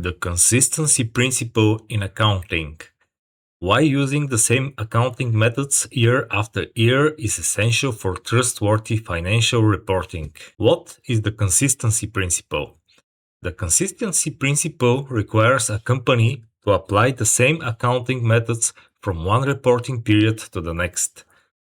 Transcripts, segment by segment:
The consistency principle in accounting. Why using the same accounting methods year after year is essential for trustworthy financial reporting. What is the consistency principle? The consistency principle requires a company to apply the same accounting methods from one reporting period to the next.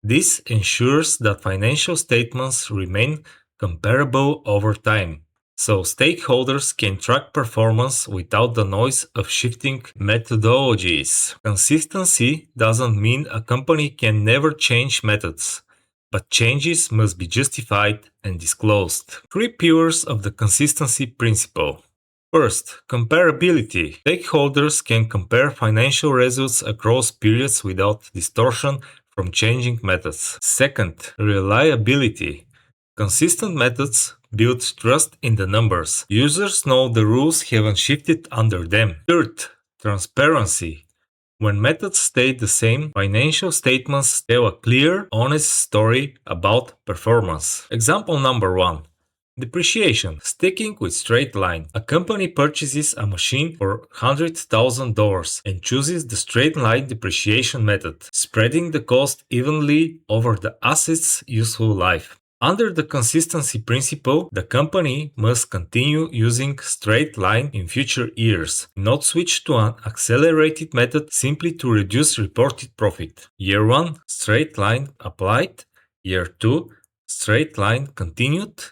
This ensures that financial statements remain comparable over time, so stakeholders can track performance without the noise of shifting methodologies. Consistency doesn't mean a company can never change methods, but changes must be justified and disclosed. 3 pillars of the consistency principle. First, comparability. Stakeholders can compare financial results across periods without distortion from changing methods. Second, reliability. Consistent methods build trust in the numbers. Users know the rules haven't shifted under them. Third, transparency. When methods stay the same, financial statements tell a clear, honest story about performance. Example number 1. Depreciation. Sticking with straight line. A company purchases a machine for $100,000 and chooses the straight line depreciation method, spreading the cost evenly over the asset's useful life. Under the consistency principle, the company must continue using straight line in future years, not switch to an accelerated method simply to reduce reported profit. Year 1, straight line applied. Year 2, straight line continued.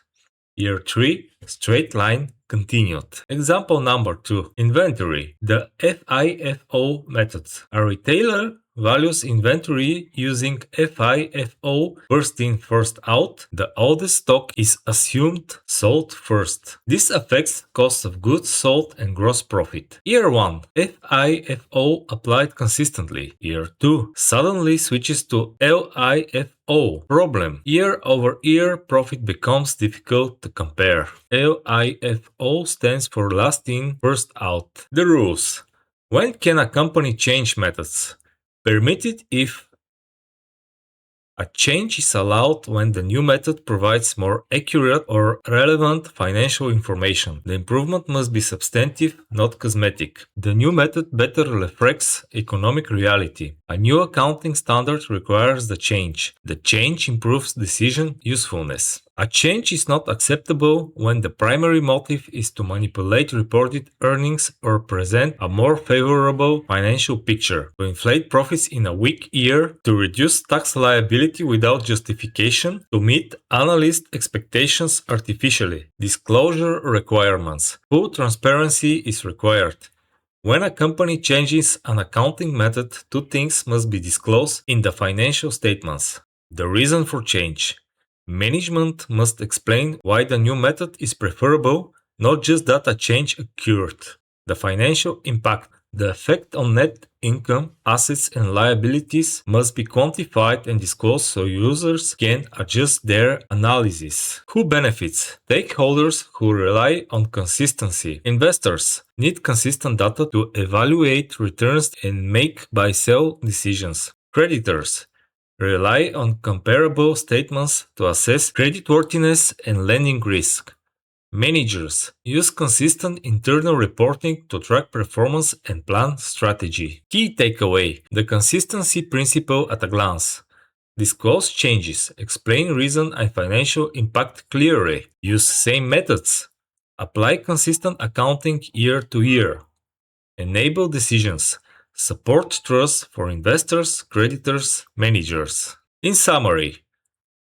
Year 3, straight line continued. Example number 2. Inventory. The FIFO method. A retailer values inventory using FIFO, first in, first out. The oldest stock is assumed sold first. This affects cost of goods sold and gross profit. Year 1, FIFO applied consistently. Year 2, suddenly switches to LIFO. Problem. Year-over-year profit becomes difficult to compare. LIFO stands for last in, first out. The rules. When can a company change methods? Permitted if a change is allowed when the new method provides more accurate or relevant financial information. The improvement must be substantive, not cosmetic. The new method better reflects economic reality. A new accounting standard requires the change. The change improves decision usefulness. A change is not acceptable when the primary motive is to manipulate reported earnings or present a more favorable financial picture, to inflate profits in a weak year, to reduce tax liability without justification, to meet analyst expectations artificially. Disclosure requirements. Full transparency is required. When a company changes an accounting method, 2 things must be disclosed in the financial statements. The reason for change. Management must explain why the new method is preferable, not just that a change occurred. The financial impact. The effect on net income, assets and liabilities must be quantified and disclosed so users can adjust their analysis. Who benefits? Stakeholders who rely on consistency. Investors need consistent data to evaluate returns and make buy-sell decisions. Creditors rely on comparable statements to assess creditworthiness and lending risk. Managers use consistent internal reporting to track performance and plan strategy. Key takeaway: the consistency principle at a glance. Disclose changes, explain reason and financial impact clearly. Use same methods. Apply consistent accounting year to year. Enable decisions. Support trust for investors, creditors, managers. In summary,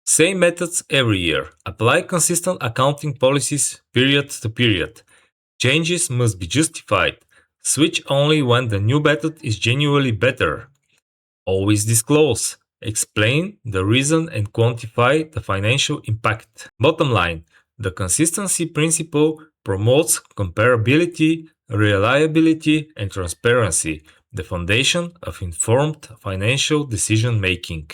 same methods every year. Apply consistent accounting policies period to period. Changes must be justified. Switch only when the new method is genuinely better. Always disclose. Explain the reason and quantify the financial impact. Bottom line, the consistency principle promotes comparability, reliability, and transparency, the foundation of informed financial decision making.